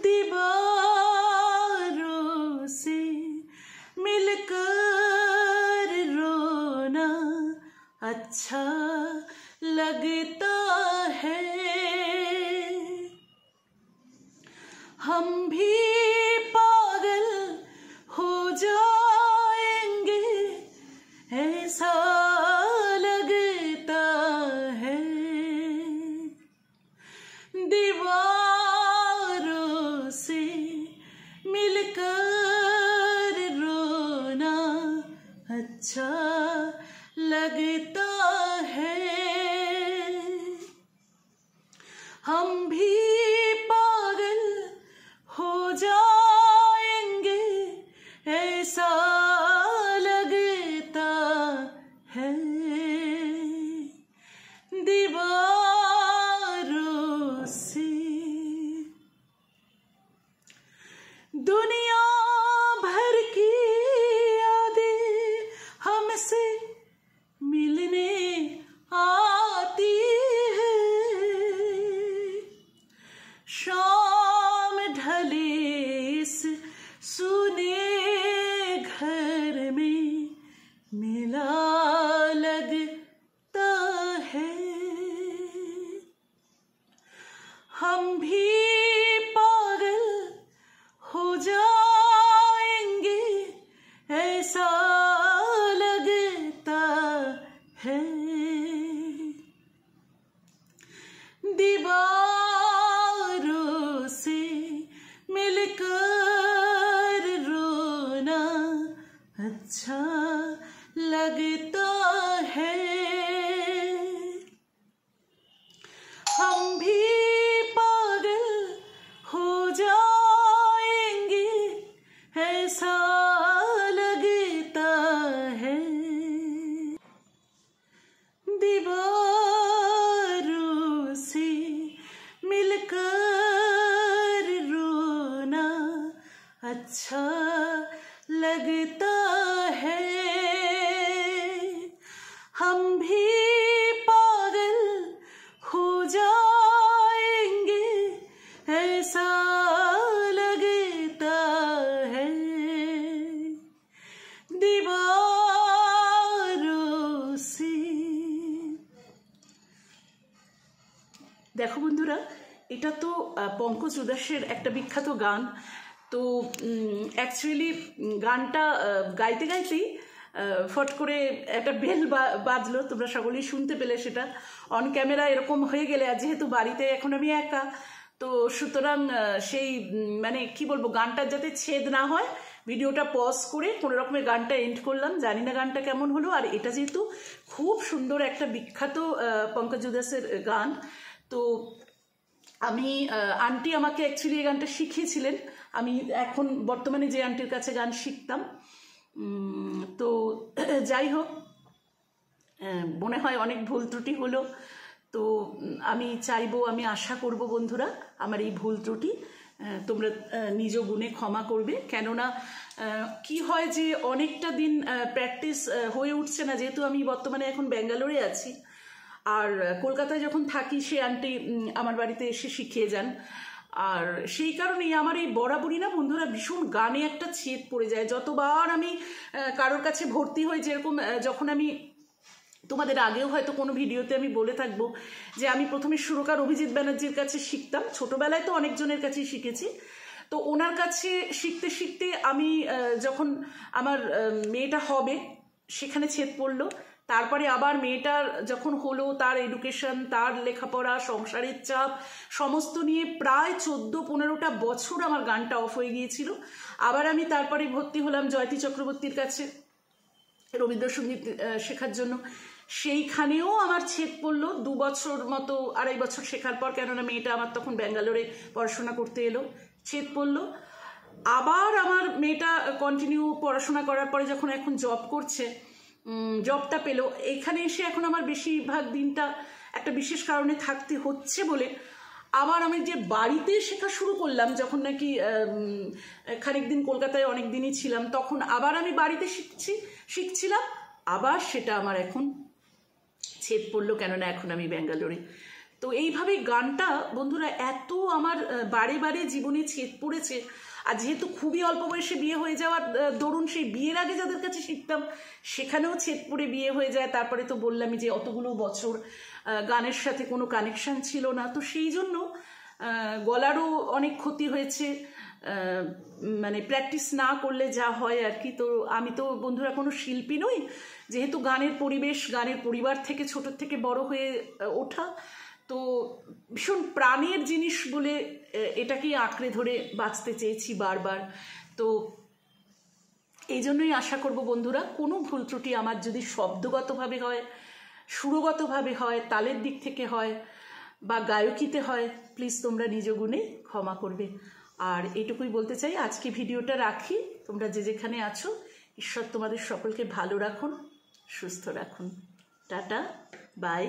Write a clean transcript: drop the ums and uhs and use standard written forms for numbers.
दीवारों से मिलकर रोना अच्छा लगता है। हम भी पागल हो जाएंगे ऐसा लगता है। दीवारों से मिलकर रोना अच्छा लगता है। हम भी पागल हो जाएंगे ऐसा लगता है। दीवारों से दुनिया भर की यादें हमसे मिलने आती है। शाम ढले इस सुने घर में मेला लगता है। हम भी पागल हो जाएंगे ऐसा लगता है। दीवारों से मिलकर रोना अच्छा लगता है। हम भी पागल हो जाएंगे ऐसा लगता है। दीवारों से मिलकर रोना अच्छा लगता है। हम भी पागल हो जाएंगे ऐसा लगता है। दीवारों से देखो बंधुरा, এটা তো পঙ্কজ উদাসের একটা বিখ্যাত গান। তো অ্যাকচুয়ালি গানটা গাইতে গাইতেই ফট করে একটা বেল বাজলো, তোমরা সকলেই শুনতে পেলে সেটা অন ক্যামেরা এরকম হয়ে গেলে। আর যেহেতু বাড়িতে এখন আমি একা, তো সুতরাং সেই মানে কি বলবো, গানটার যাতে ছেদ না হয় ভিডিওটা পজ করে কোনো রকমের গানটা এন্ড করলাম। জানি না গানটা কেমন হলো। আর এটা যেহেতু খুব সুন্দর একটা বিখ্যাত পঙ্কজ উদাসের গান, তো আমি আন্টি আমাকে অ্যাকচুয়ালি এই গানটা শিখিয়েছিলেন। আমি এখন বর্তমানে যে আন্টির কাছে গান শিখতাম। তো যাই হোক, মনে হয় অনেক ভুল ত্রুটি হলো। তো আমি চাইবো, আমি আশা করব বন্ধুরা আমার এই ভুল ত্রুটি তোমরা নিজ গুণে ক্ষমা করবে। কেননা কি হয় যে অনেকটা দিন প্র্যাকটিস হয়ে উঠছে না, যেহেতু আমি বর্তমানে এখন ব্যাঙ্গালোরে আছি। আর কলকাতায় যখন থাকি সে আন্টি আমার বাড়িতে এসে শিখিয়ে যান। আর সেই কারণেই আমার এই বরাবরই না বন্ধুরা ভীষণ গানে একটা ছেদ পড়ে যায়। যতবার আমি কারোর কাছে ভর্তি হই, যেরকম যখন আমি তোমাদের আগেও হয়তো কোনো ভিডিওতে আমি বলে থাকবো যে আমি প্রথমে সুরকার অভিজিৎ ব্যানার্জির কাছে শিখতাম। ছোটোবেলায় তো অনেকজনের কাছেই শিখেছি। তো ওনার কাছে শিখতে শিখতে আমি যখন আমার মেয়েটা হবে সেখানে ছেদ পড়লো। তারপরে আবার মেয়েটার যখন হলো, তার এডুকেশন, তার লেখাপড়া, সংসারের চাপ সমস্ত নিয়ে প্রায় 14-15টা বছর আমার গানটা অফ হয়ে গিয়েছিল। আবার আমি তারপরে ভর্তি হলাম জয়তী চক্রবর্তীর কাছে রবীন্দ্রসঙ্গীত শেখার জন্য। সেইখানেও আমার ছেদ পড়লো 2 বছর মতো, 2.5 বছর শেখার পর, কেননা মেয়েটা আমার তখন ব্যাঙ্গালোরে পড়াশোনা করতে এলো, ছেদ পড়লো। আবার আমার মেয়েটা কন্টিনিউ পড়াশোনা করার পরে যখন এখন জব করছে, জবটা পেলো, এখানে এসে এখন আমার বেশিরভাগ দিনটা একটা বিশেষ কারণে থাকতে হচ্ছে বলে আবার আমি যে বাড়িতে শেখা শুরু করলাম, যখন নাকি খানিক দিন কলকাতায় অনেক দিনই ছিলাম, তখন আবার আমি বাড়িতে শিখছিলাম। আবার সেটা আমার এখন ছেদ পড়লো, কেননা এখন আমি ব্যাঙ্গালোরে। তো এইভাবে গানটা বন্ধুরা এত আমার বারে বারে জীবনে ছেদ পড়েছে। আর যেহেতু খুবই অল্প বয়সে বিয়ে হয়ে যাওয়ার দরুন, সেই বিয়ের আগে যাদের কাছে শিখতাম সেখানেও ছেদ পড়ে বিয়ে হয়ে যায়। তারপরে তো বললামই যে অতগুলো বছর গানের সাথে কোনো কানেকশন ছিল না, তো সেই জন্য গলারও অনেক ক্ষতি হয়েছে, মানে প্র্যাকটিস না করলে যা হয় আর কি। তো আমি তো বন্ধুরা কোনো শিল্পী নই, যেহেতু গানের পরিবেশ, গানের পরিবার থেকে ছোট থেকে বড় হয়ে ওঠা, তো ভীষণ প্রাণের জিনিস বলে এটাকেই আঁকড়ে ধরে বাঁচতে চেয়েছি বারবার। তো এই জন্যই আশা করব বন্ধুরা, কোনো ভুল ত্রুটি আমার যদি শব্দগতভাবে হয়, সুরগতভাবে হয়, তালের দিক থেকে হয় বা গায়কিতে হয়, প্লিজ তোমরা নিজ গুণে ক্ষমা করবে। আর এইটুকুই বলতে চাই, আজকে ভিডিওটা রাখি। তোমরা যে যেখানে আছো, ঈশ্বর তোমাদের সকলকে ভালো রাখুন, সুস্থ রাখুন। Tata, by.